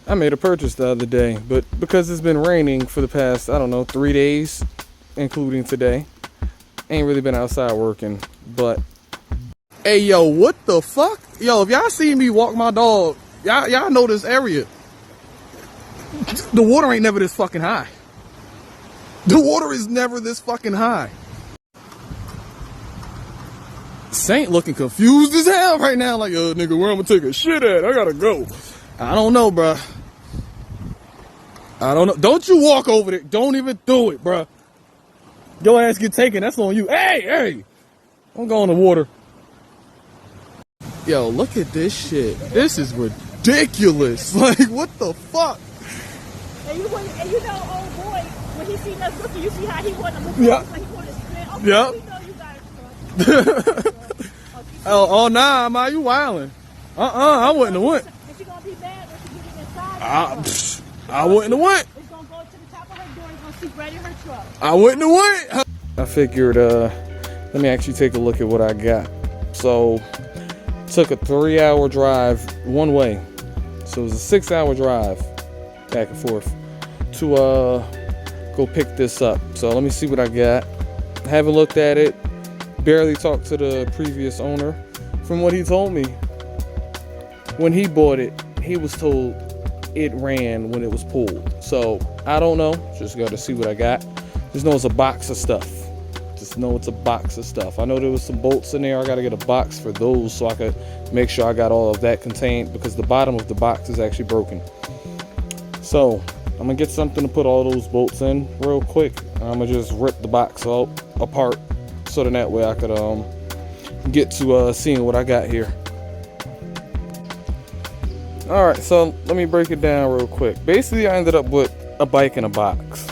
I made a purchase the other day, but because it's been raining for the past, I don't know, 3 days, including today, ain't really been outside working, but. Hey, yo, what the fuck? Yo, if y'all see me walk my dog, y'all know this area. The water ain't never this fucking high. The water is never this fucking high. Saint looking confused as hell right now, like, nigga, where I'm gonna take a shit at? I gotta go. I don't know, bruh. I don't know. Don't you walk over there. Don't even do it, bruh. Your ass get taken. That's on you. Hey. Don't go in the water. Yo, look at this shit. This is ridiculous. Like, what the fuck? And you know, old boy, when he seen us looking, you see how he wanted to look like he wanted to spin. Okay, yep. We know you got it. Oh, nah, ma, you wildin'. I wouldn't have went. Is she gonna be mad when she get inside? I wouldn't have went. It's gonna go to the top of her door and it's gonna sleep right in her truck. I wouldn't have went. I figured, let me actually take a look at what I got. So, took a 3-hour drive one way. So it was a 6-hour drive back and forth to go pick this up. So let me see what I got. Haven't looked at it. Barely talked to the previous owner. From what he told me, when he bought it, he was told it ran when it was pulled. So I don't know. Just got to see what I got. Just know it's a box of stuff. Just know it's a box of stuff. I know there was some bolts in there. I got to get a box for those so I could make sure I got all of that contained, because the bottom of the box is actually broken. So I'm gonna get something to put all those bolts in real quick. I'm gonna just rip the box apart so then that way I could get to seeing what I got here. All right, so let me break it down real quick. Basically, I ended up with a bike in a box.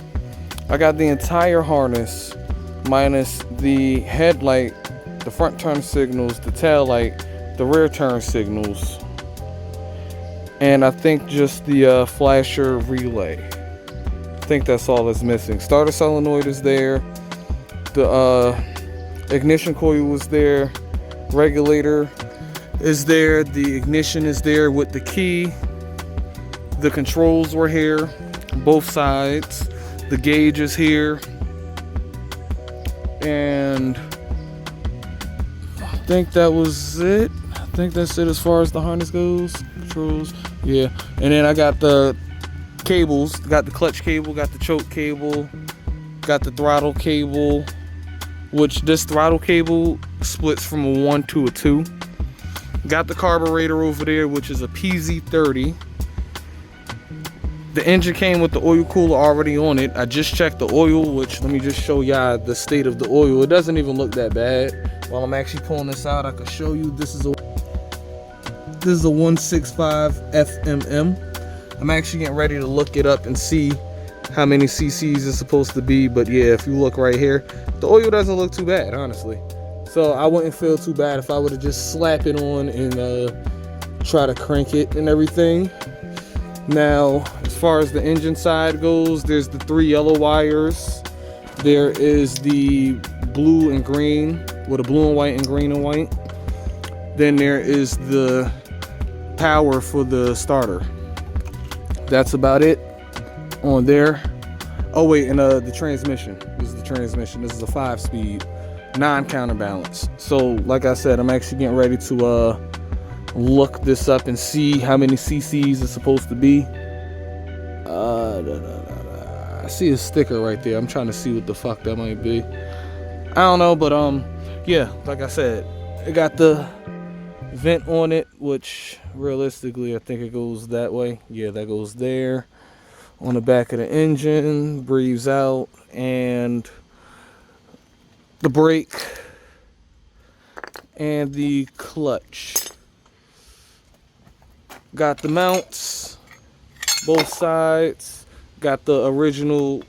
I got the entire harness minus the headlight, the front turn signals, the tail light, the rear turn signals, and I think just the flasher relay. I think that's all that's missing. Starter solenoid is there, the ignition coil is there, regulator is there, the ignition is there with the key, the controls were here, both sides, the gauge is here, and I think that was it. I think that's it as far as the harness goes. Controls, yeah. And then I got the cables, got the clutch cable, got the choke cable, got the throttle cable, which this throttle cable splits from a 1 to a 2. Got the carburetor over there, which is a PZ30. The engine came with the oil cooler already on it. I just checked the oil, which let me just show y'all the state of the oil. It doesn't even look that bad. While I'm actually pulling this out, I can show you this is a 165 FMM. I'm actually getting ready to look it up and see how many cc's it's supposed to be, but yeah, if you look right here, the oil doesn't look too bad, honestly. So I wouldn't feel too bad if I would have just slapped it on and try to crank it and everything. Now, as far as the engine side goes, there's the 3 yellow wires. There is the blue and green, with a blue and white and green and white. Then there is the power for the starter. That's about it on there. Oh wait, and the transmission. This is the transmission. This is a 5-speed, non-counterbalance. So like I said, I'm actually getting ready to look this up and see how many cc's it's supposed to be. I see a sticker right there. I'm trying to see what the fuck that might be. I don't know, but yeah, like I said, it got the vent on it, which realistically I think it goes that way. Yeah, that goes there on the back of the engine, breathes out, and the brake and the clutch. Got the mounts, both sides. Got the original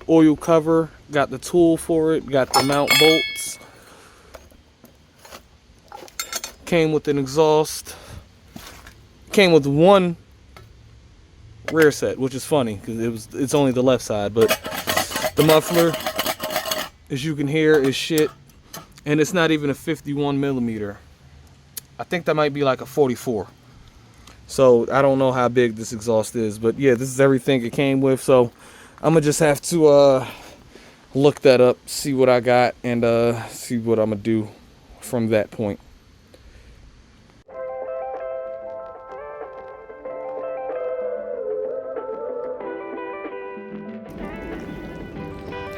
oil cover. Got the tool for it. Got the mount bolts. Came with an exhaust. Came with one rear set, which is funny because it's only the left side, but the muffler, as you can hear, is shit, and it's not even a 51 millimeter. I think that might be like a 44. So I don't know how big this exhaust is, but yeah, this is everything it came with. So I'm gonna just have to look that up, see what I got, and see what I'm gonna do from that point.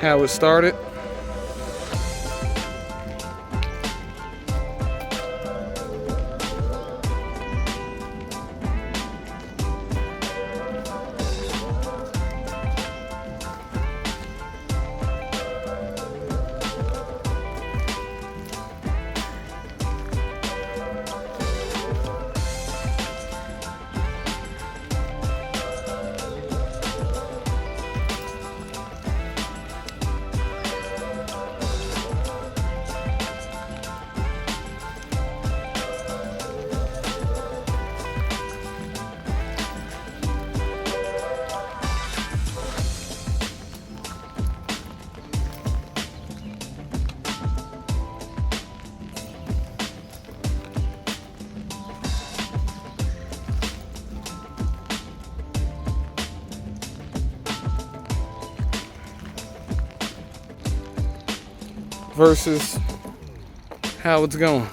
How it started. Versus how it's going.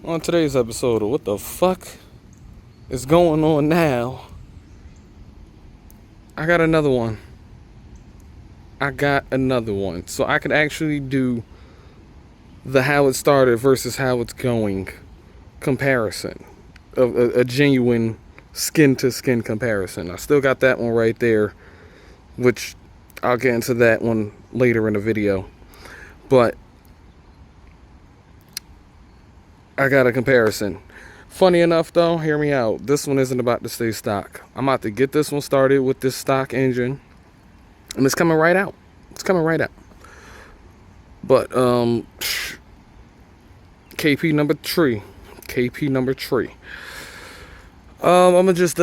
On today's episode of What the Fuck is Going On Now, I got another one. So I could actually do the how it started versus how it's going comparison. A genuine skin-to-skin comparison. I still got that one right there, which I'll get into that one later in the video. But I got a comparison. Funny enough though, hear me out. This one isn't about to stay stock. I'm about to get this one started with this stock engine. And it's coming right out. But KP number 3. I'm gonna just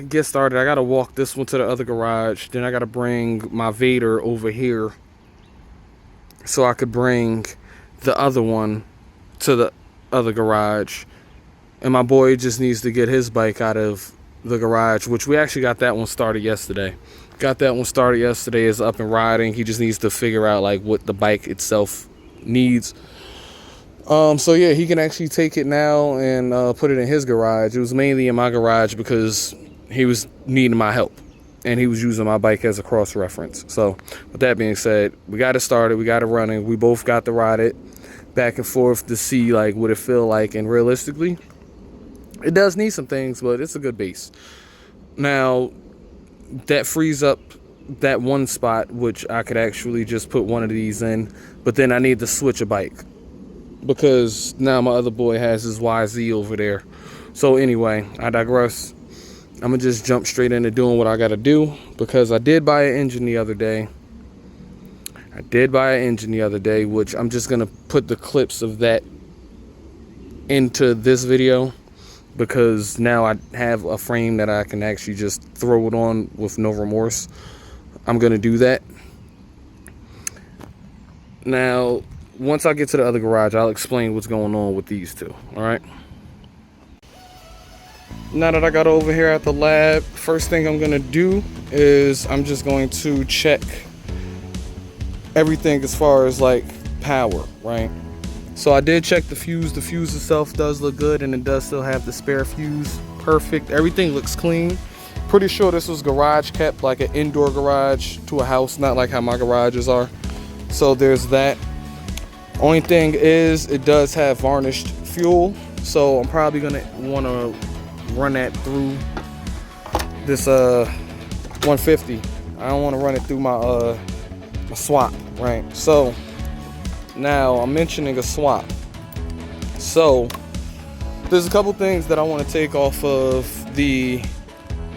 get started. I gotta walk this one to the other garage. Then I gotta bring my Vader over here so I could bring the other one to the other garage. And my boy just needs to get his bike out of the garage, which we actually got that one started yesterday. It's up and riding. He just needs to figure out like what the bike itself needs. So yeah, he can actually take it now and put it in his garage. It was mainly in my garage because he was needing my help and he was using my bike as a cross reference. So with that being said, we got it started, we got it running. We both got to ride it back and forth to see like what it feel like, and realistically it does need some things, but it's a good base. Now that frees up that one spot which I could actually just put one of these in, but then I need to switch a bike because now my other boy has his YZ over there. So anyway, I digress. I'm gonna just jump straight into doing what I gotta do because I did buy an engine the other day. Which I'm just gonna put the clips of that into this video because now I have a frame that I can actually just throw it on with no remorse. I'm gonna do that. Now, once I get to the other garage, I'll explain what's going on with these two, all right? Now that I got over here at the lab, first thing I'm gonna do is I'm just going to check everything as far as like power, right? So I did check the fuse. The fuse itself does look good, and it does still have the spare fuse. Perfect. Everything looks clean. Pretty sure this was garage kept, like an indoor garage to a house, not like how my garages are. So there's that. Only thing is, it does have varnished fuel, so I'm probably gonna want to run that through this 150. I don't want to run it through my my swap, right? So now I'm mentioning a swap. So there's a couple things that I want to take off of the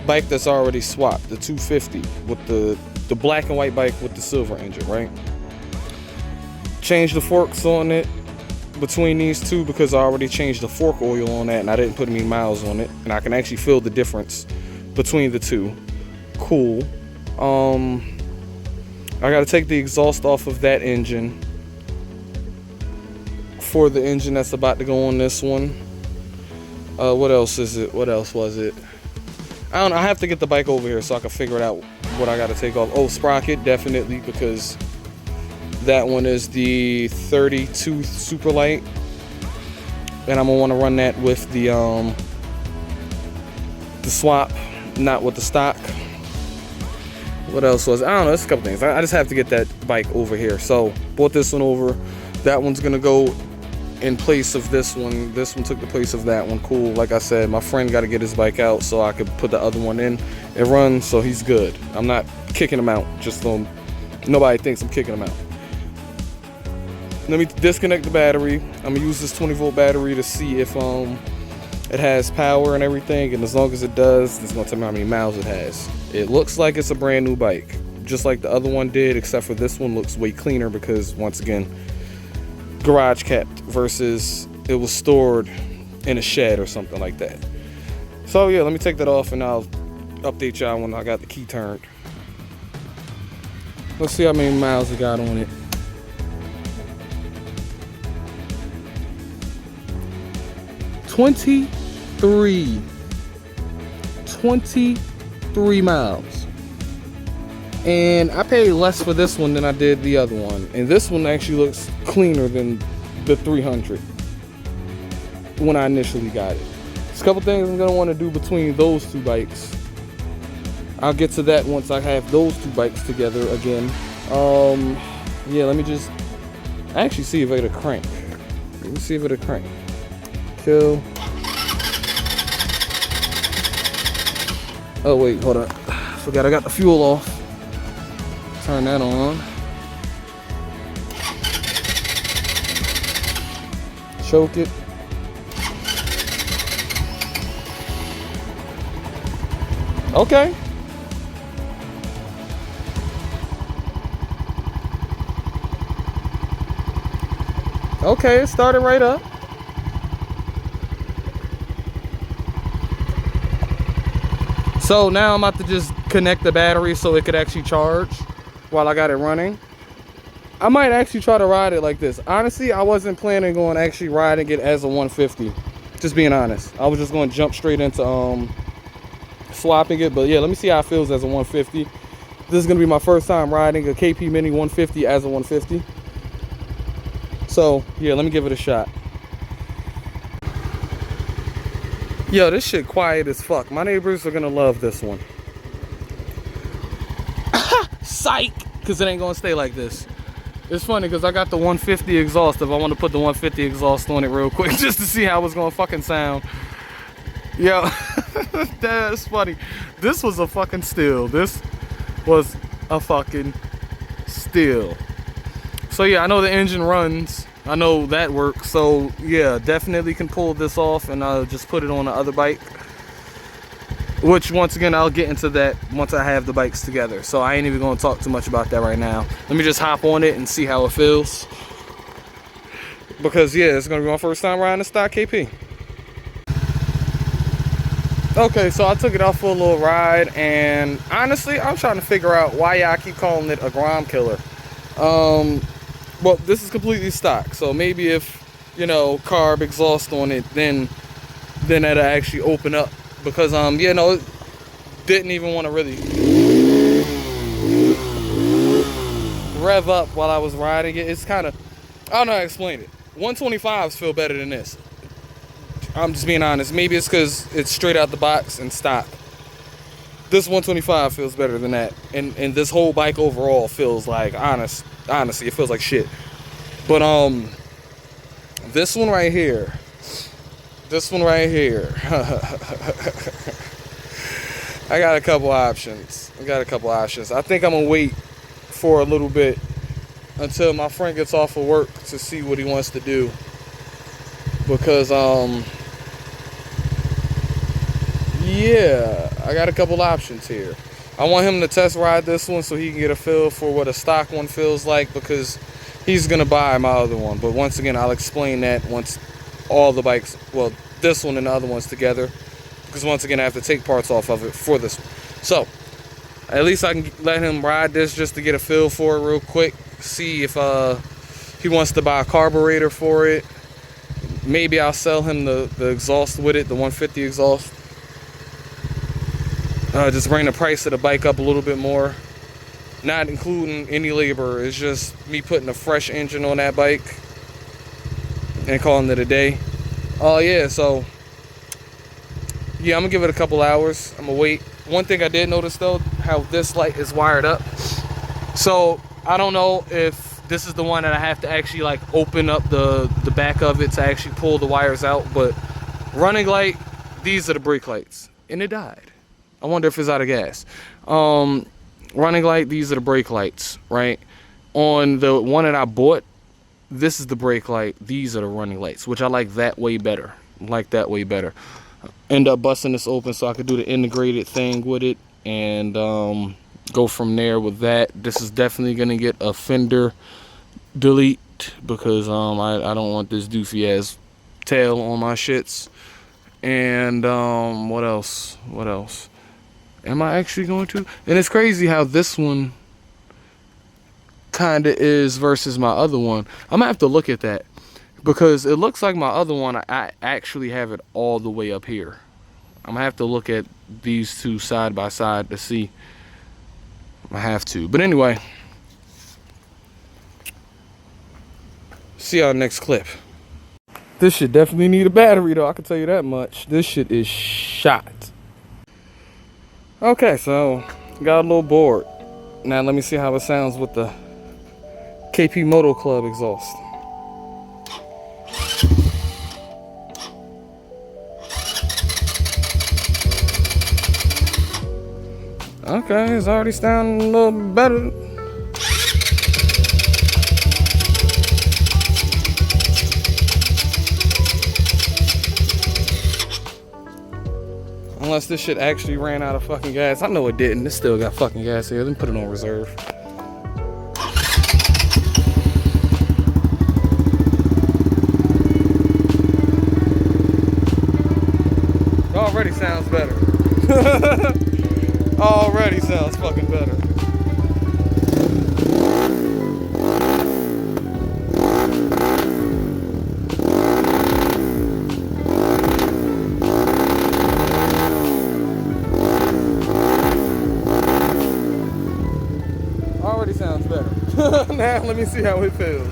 bike that's already swapped, the 250 with the black and white bike with the silver engine, right? Change the forks on it between these two because I already changed the fork oil on that and I didn't put any miles on it, and I can actually feel the difference between the two. Cool. I got to take the exhaust off of that engine for the engine that's about to go on this one. What else is it? What else was it? I don't know. I have to get the bike over here so I can figure it out what I got to take off. Oh, sprocket, definitely, because that one is the 32 super light, and I'm gonna want to run that with the swap, not with the stock. What else was it? I don't know. It's a couple things. I just have to get that bike over here. So brought this one over. That one's gonna go in place of this one. This one took the place of that one. Cool. Like I said, my friend got to get his bike out so I could put the other one in and run, so he's good. I'm not kicking him out, just so nobody thinks I'm kicking him out. Let me disconnect the battery. I'm gonna use this 20-volt battery to see if it has power and everything, and as long as it does, it's gonna tell me how many miles it has. It looks like it's a brand new bike, just like the other one did, except for this one looks way cleaner because, once again, garage kept versus it was stored in a shed or something like that. So yeah, let me take that off and I'll update y'all when I got the key turned. Let's see how many miles it got on it. 23 miles. And I paid less for this one than I did the other one. And this one actually looks cleaner than the 300 when I initially got it. There's a couple things I'm gonna want to do between those two bikes. I'll get to that once I have those two bikes together again. Yeah, let me just actually see if it'll crank. Let me see if it'll crank. Kill. Oh wait, hold on. Forgot I got the fuel off. Turn that on. Choke it. Okay. Okay, it started right up. So now I'm about to just connect the battery so it could actually charge while I got it running. I might actually try to ride it like this. Honestly, I wasn't planning on actually riding it as a 150. Just being honest. I was just going to jump straight into swapping it. But yeah, let me see how it feels as a 150. This is going to be my first time riding a KP Mini 150 as a 150. So yeah, let me give it a shot. Yo, this shit quiet as fuck. My neighbors are gonna love this one. Psych! Because it ain't gonna stay like this. It's funny because I got the 150 exhaust. If I want to put the 150 exhaust on it real quick just to see how it's gonna fucking sound. Yo, that's funny. This was a fucking steal. This was a fucking steal. So yeah, I know the engine runs. I know that works, so yeah, definitely can pull this off, and I'll just put it on the other bike, which once again I'll get into that once I have the bikes together. So I ain't even gonna talk too much about that right now. Let me just hop on it and see how it feels, because yeah, it's gonna be my first time riding a stock KP. Okay, so I took it out for a little ride, and honestly, I'm trying to figure out why y'all keep calling it a Grom killer. Well, this is completely stock, so maybe if, you know, carb exhaust on it, then that'll actually open up. Because, you know, it didn't even want to really rev up while I was riding it. It's kind of, I don't know how to explain it. 125s feel better than this. I'm just being honest. Maybe it's because it's straight out the box and stock. This 125 feels better than that. And this whole bike overall feels like, honestly, it feels like shit. But, this one right here. I got a couple options. I think I'm gonna wait for a little bit until my friend gets off of work to see what he wants to do. Because, yeah, I got a couple options here. I want him to test ride this one so he can get a feel for what a stock one feels like, because he's gonna buy my other one. But once again, I'll explain that once all the bikes, well, this one and the other ones together, because once again I have to take parts off of it for this one. So at least I can let him ride this just to get a feel for it real quick, see if he wants to buy a carburetor for it. Maybe I'll sell him the exhaust with it, the 150 exhaust. Just bring the price of the bike up a little bit more, not including any labor. It's just me putting a fresh engine on that bike and calling it a day. Oh yeah, so yeah, I'm gonna give it a couple hours. I'm gonna wait. One thing I did notice though, how this light is wired up. So I don't know if this is the one that I have to actually like open up the back of it to actually pull the wires out. But running light, these are the brake lights, and it died. I wonder if it's out of gas. Running light, these are the brake lights, right? On the one that I bought, this is the brake light, these are the running lights, which I like that way better. End up busting this open so I could do the integrated thing with it and go from there with that. This is definitely gonna get a fender delete because I don't want this doofy ass tail on my shits. And what else? Am I actually going to? And it's crazy how this one kind of is versus my other one. I'm gonna have to look at that because it looks like my other one, I actually have it all the way up here. I'm gonna have to look at these two side by side to see. I have to. But anyway, see y'all next clip. This shit definitely need a battery though, I can tell you that much. This shit is shot. Okay, so got a little bored. Now let me see how it sounds with the KP Moto Club exhaust. Okay, it's already sounding a little better. Unless this shit actually ran out of fucking gas. I know it didn't. It still got fucking gas here. Let me put it on reserve. Already sounds better. Already sounds fucking better. Already sounds better. Now let me see how it feels.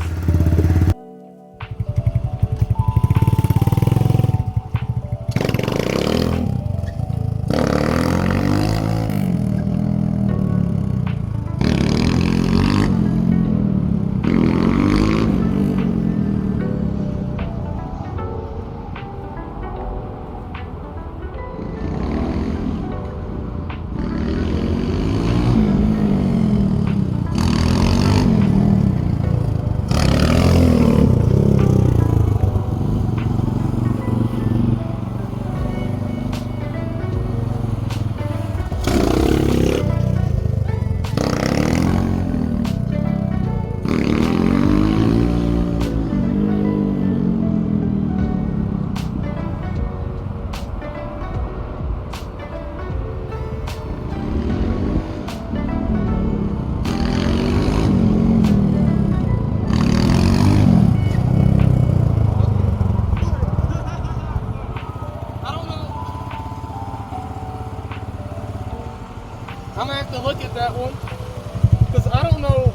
to look at that one because I don't know